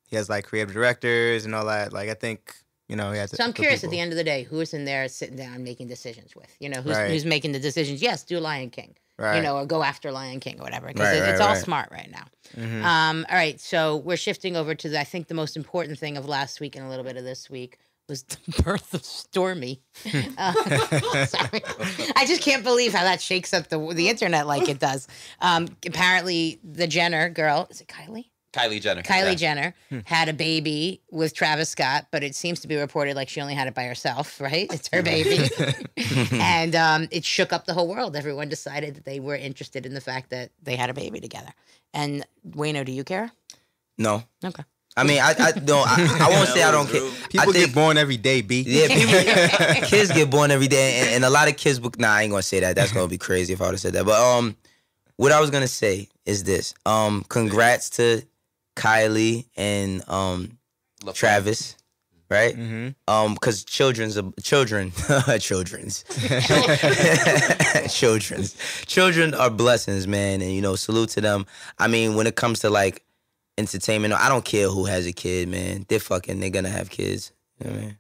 He has like creative directors and all that. Like I think, you know, he has. So I'm curious at the end of the day, who's in there sitting down making decisions with? You know, Right. who's making the decisions? Yes, do Lion King. Right. You know, or go after Lion King or whatever. Because Right, it's right, all right. smart right now. Mhm. All right, so we're shifting over to I think the most important thing of last week and a little bit of this week was the birth of Stormy. Sorry, I just can't believe how that shakes up the internet like it does. Apparently, the Jenner girl, is it Kylie? Kylie Jenner. Kylie Yeah. Jenner had a baby with Travis Scott, but it seems to be reported like she only had it by herself, right? It's her baby. And it shook up the whole world. Everyone decided that they were interested in the fact that they had a baby together. And Wayno, do you care? No. Okay. I mean, I don't. I won't say I don't care. People I think, get born every day, B. Yeah, people, kids get born every day, and a lot of kids. Nah, I ain't gonna say that. That's gonna be crazy if I would have said that. But what I was gonna say is this. Congrats to Kylie and Travis, right? Mm-hmm. Because children are blessings, man, and you know, salute to them. I mean, when it comes to like entertainment, I don't care who has a kid, man. They're gonna have kids. You know what I mean?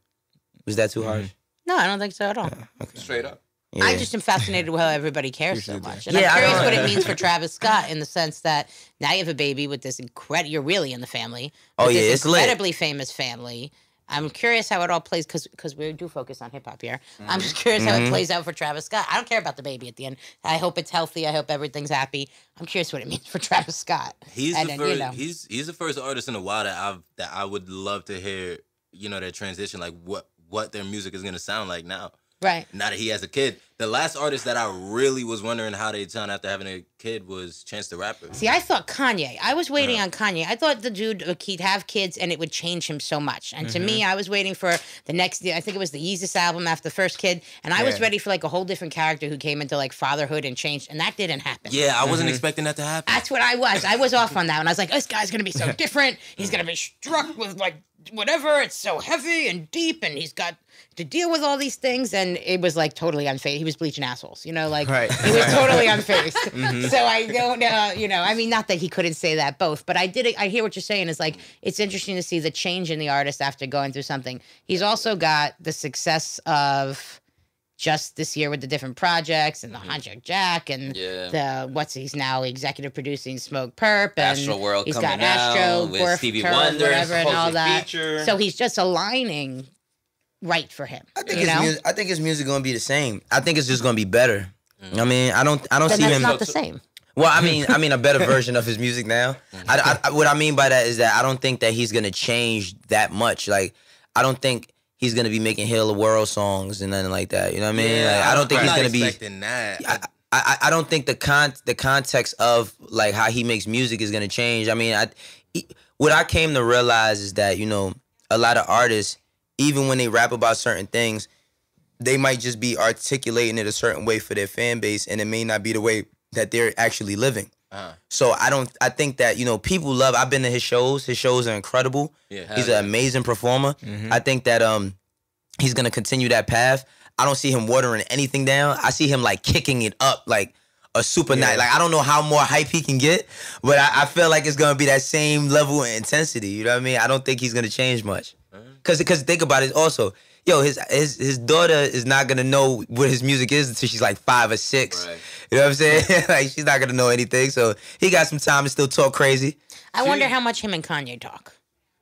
Was that too harsh? No, I don't think so at all. Straight up. Yeah. I just am fascinated with how everybody cares so much. And Yeah, I'm I curious know. what it means for Travis Scott in the sense that now you have a baby with this you're really in the family. Oh, with yeah, this it's lit. incredibly famous family. I'm curious how it all plays because we do focus on hip hop here. I'm just curious how it plays out for Travis Scott. I don't care about the baby at the end. I hope it's healthy. I hope everything's happy. I'm curious what it means for Travis Scott. He's And the then, first. you know. He's the first artist in a while that I would love to hear. You know, their transition, like what their music is gonna sound like now. Right. Now that he has a kid, the last artist that I really was wondering how they sound after having a kid was Chance the Rapper. See, I thought Kanye. I was waiting on Kanye. I thought the dude, he'd have kids and it would change him so much. And to me, I was waiting for the next, I think it was the Yeezus album after the first kid. And I was Yeah. ready for like a whole different character who came into like fatherhood and changed. And that didn't happen. Yeah, I wasn't expecting that to happen. That's what I was. I was off on that one. I was like, this guy's going to be so different. He's going to be struck with like whatever. It's so heavy and deep. And he's got to deal with all these things. And it was like totally unfazed. He was bleaching assholes, you know, like Right. he was totally unfazed. So I don't, you know, I mean, not that he couldn't say that both, but I hear what you're saying is like, it's interesting to see the change in the artist after going through something. He's also got the success of just this year with the different projects and the Hunter Jack and he's now executive producing Smoke Perp and Astro World he's coming got Astro, out with Gorf, Stevie Turf, Wonder, whatever, and all supposed that. feature. So he's just aligning right for him. I think you know? I think his music gonna be the same. I think it's just gonna be better. I mean, I don't Then see that's him. not the same. Well, I mean a better version of his music now. What I mean by that is that I don't think that he's gonna change that much. Like, I don't think he's gonna be making Hail the World songs and nothing like that. You know what I mean? Like, I don't think he's I'm gonna not be. expecting that. I don't think the context of like how he makes music is gonna change. I mean, what I came to realize is that, you know, a lot of artists, even when they rap about certain things, they might just be articulating it a certain way for their fan base, and it may not be the way that they're actually living. So I think that, you know, people love. I've been to his shows. His shows are incredible. Yeah, He's an amazing performer. I think that he's gonna continue that path. I don't see him watering anything down. I see him like kicking it up, like a super night. Like, I don't know how more hype he can get, but I feel like it's gonna be that same level of intensity. You know what I mean? I don't think he's gonna change much. Cause think about it also. Yo, his daughter is not gonna know what his music is until she's like 5 or 6. Right. You know what I'm saying? Like, she's not gonna know anything. So he got some time to still talk crazy. I wonder how much him and Kanye talk.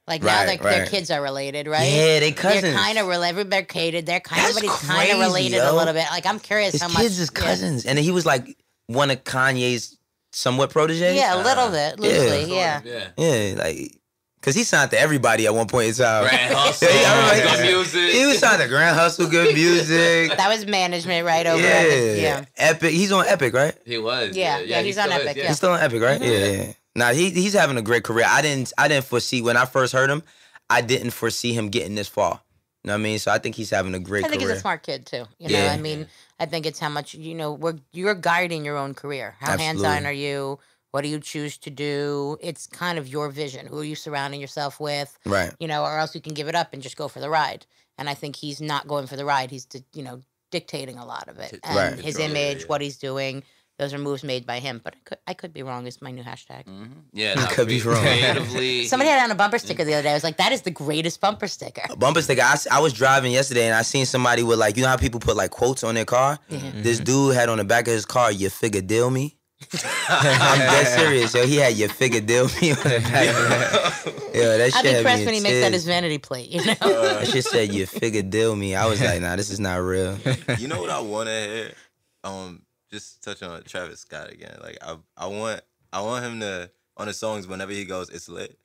Like, now their kids are related, right? Yeah, they cousins. They're kind of related. They're catered. They're kind of related a little bit. Like, I'm curious his how much. His kids is cousins, and he was like one of Kanye's somewhat proteges. Yeah, a little bit, loosely. Yeah. Like. Cause he signed to everybody at one point in time. Grand Hustle, good music. He was signed to Grand Hustle, good music. That was management right over Epic. Yeah. Epic. He's on Epic, right? He was. Yeah, he's on Epic. He's still on Epic, right? Yeah. Nah, he's having a great career. I didn't foresee when I first heard him. I didn't foresee him getting this far. You know what I mean? So I think he's having a great career. I think he's a smart kid too. You know, I mean, I think it's how much you're guiding your own career. How hands-on are you? What do you choose to do? It's kind of your vision. Who are you surrounding yourself with? Right. You know, or else you can give it up and just go for the ride. And I think he's not going for the ride. He's, dictating a lot of it. And his image, what he's doing, those are moves made by him. But I could be wrong is my new hashtag. Mm-hmm. Yeah, I could be wrong. Somebody had on a bumper sticker the other day. I was like, that is the greatest bumper sticker. A bumper sticker. I was driving yesterday and I seen somebody with like, you know how people put like quotes on their car? Mm-hmm. This dude had on the back of his car, "You figure deal me." I'm dead serious, yo. He had "You figure deal me" on the back. Yo, that shit. I'd be impressed when he makes that his vanity plate, you know? That shit said "You figure deal me." I was like, nah, this is not real. You know what I want to hear? Just touch on Travis Scott again. Like I want him to, on the songs whenever he goes, it's lit.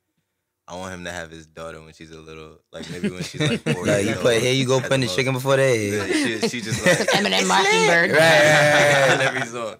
I want him to have his daughter when she's a little, like maybe when she's like 4 years old. Here you go putting the chicken before they eat. Yeah, she just like Eminem Mockingbird. Right. Every song.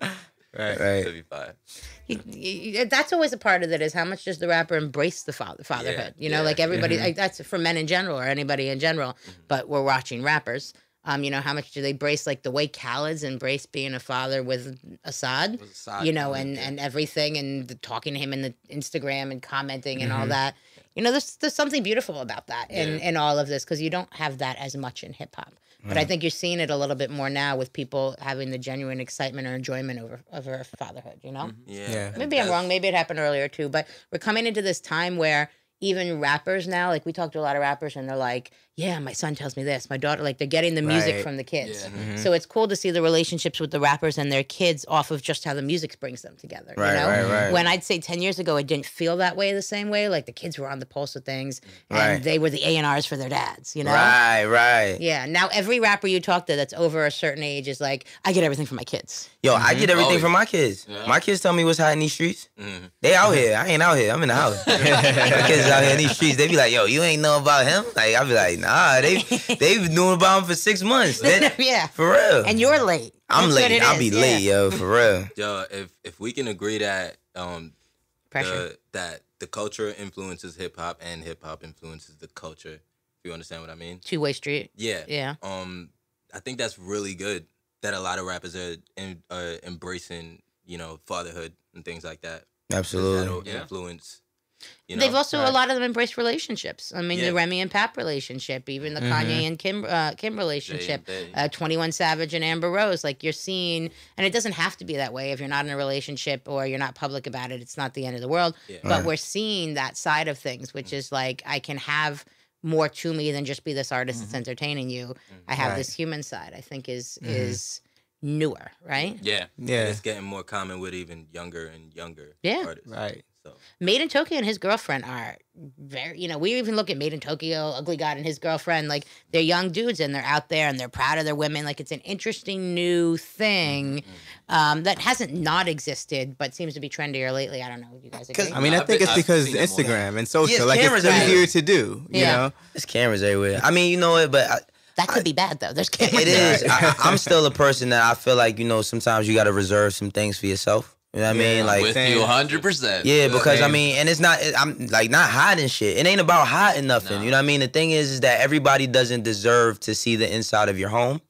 Right. That'd be fine. That's always a part of it, is how much does the rapper embrace the fatherhood? You know, like everybody, like that's for men in general or anybody in general, but we're watching rappers. You know, how much do they embrace, like the way Khaled's embraced being a father with Assad, you know, and everything, and talking to him in the Instagram and commenting and all that. You know, there's something beautiful about that in all of this, because you don't have that as much in hip hop. But I think you're seeing it a little bit more now with people having the genuine excitement or enjoyment over fatherhood, you know? Yeah. Maybe I'm wrong. Maybe it happened earlier too. But we're coming into this time where even rappers now, like we talk to a lot of rappers and they're like, yeah, my son tells me this. My daughter, like they're getting the music from the kids. Yeah. So it's cool to see the relationships with the rappers and their kids off of just how the music brings them together. Right, you know? right. When I'd say 10 years ago, it didn't feel that way the same way. Like the kids were on the pulse of things and they were the A&Rs for their dads, you know? Right. Yeah. Now every rapper you talk to that's over a certain age is like, I get everything from my kids. Yo, I get everything from my kids. Yeah. My kids tell me what's hot in these streets. They out here. I ain't out here. I'm in the house. My kids out here in these streets. They be like, yo, you ain't know about him? Like, I be like, nah, they've been knowing about him for 6 months. Yeah. For real. And you're late. I'm late. I'll be late, yo, for real. Yo, if we can agree that pressure. That the culture influences hip hop and hip hop influences the culture. If you understand what I mean? Two-way street. Yeah. I think that's really good that a lot of rappers are embracing, you know, fatherhood and things like that. Absolutely. That'll influence. You know, they've also a lot of them embraced relationships. I mean, the Remy and Pap relationship, even the Kanye and Kim relationship, 21 Savage and Amber Rose. Like you're seeing, and it doesn't have to be that way if you're not in a relationship or you're not public about it. It's not the end of the world. Yeah. But we're seeing that side of things, which is like I can have more to me than just be this artist that's entertaining you. I have this human side. I think is newer, right? Yeah. And it's getting more common with even younger and younger artists. Right. So. Made in Tokyo and his girlfriend are very, you know, we even look at Made in Tokyo, Ugly God and his girlfriend, like they're young dudes and they're out there and they're proud of their women. Like it's an interesting new thing that hasn't not existed, but seems to be trendier lately. I don't know. You guys agree? I mean, I think it's because Instagram and social, like it's easier to do, you know? There's cameras everywhere. I mean, you know what, but... that could be bad, though. There's cameras. It is. I'm still a person that I feel like, you know, sometimes you got to reserve some things for yourself. You know what I mean? Like with you 100%. Yeah, because I mean, and it's not, I'm like not hiding shit. It ain't about hiding nothing. No. You know what I mean? The thing is that everybody doesn't deserve to see the inside of your home.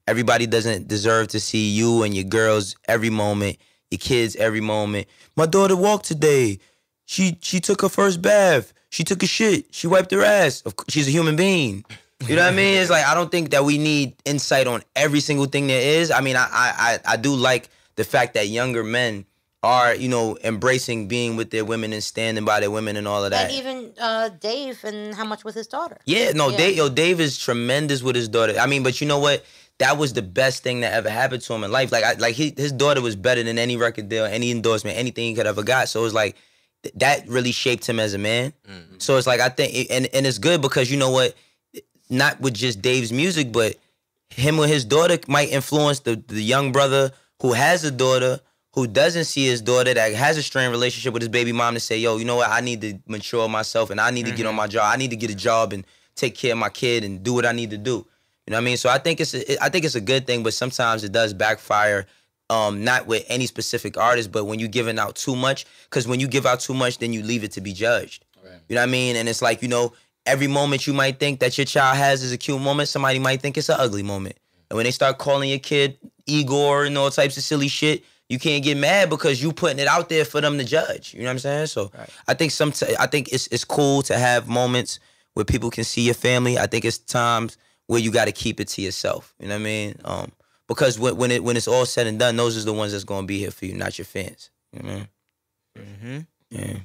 Everybody doesn't deserve to see you and your girls every moment, your kids every moment. My daughter walked today. She took her first bath. She took a shit. She wiped her ass. She's a human being. You know what I mean? It's like I don't think that we need insight on every single thing there is. I mean, I do like the fact that younger men are, you know, embracing being with their women and standing by their women and all of that. And even Dave and how much with his daughter. Yeah, no, yeah. Dave is tremendous with his daughter. I mean, but you know what? That was the best thing that ever happened to him in life. His daughter was better than any record deal, any endorsement, anything he could ever got. So it was like, that really shaped him as a man. Mm-hmm. So it's like, I think, and it's good because you know what? Not with just Dave's music, but him with his daughter might influence the young brother who has a daughter, who doesn't see his daughter, that has a strained relationship with his baby mom, to say, yo, you know what, I need to mature myself and I need to get on my job. I need to get a job and take care of my kid and do what I need to do. You know what I mean? So I think it's a good thing, but sometimes it does backfire, not with any specific artist, but when you're giving out too much, because when you give out too much, then you leave it to be judged. Right. You know what I mean? And it's like, you know, every moment you might think that your child has is a cute moment, somebody might think it's an ugly moment. And when they start calling your kid Igor and all types of silly shit, you can't get mad because you putting it out there for them to judge. You know what I'm saying? So right. I think it's cool to have moments where people can see your family. I think it's times where you got to keep it to yourself. You know what I mean? Because when it's all said and done, those are the ones that's going to be here for you, not your fans. You know what I mean? Mm-hmm. Yeah.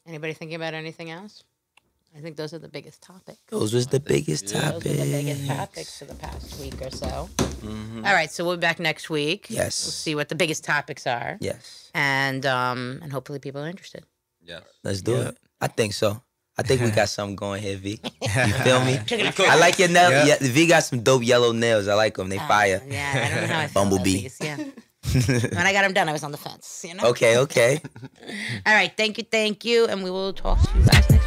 Anybody thinking about anything else? I think those are the biggest topics. Those was the biggest topics. Those are the biggest topics for the past week or so. Mm-hmm. All right, so we'll be back next week. Yes. We'll see what the biggest topics are. Yes. And hopefully people are interested. Yes. Let's do it. I think so. I think we got something going here, V. You feel me? I like your nails. Yeah. V got some dope yellow nails. I like them. They fire. Yeah, I don't know how I feel Bumblebee. About these. Yeah. When I got them done, I was on the fence. You know. Okay. All right. Thank you, and we will talk to you guys next.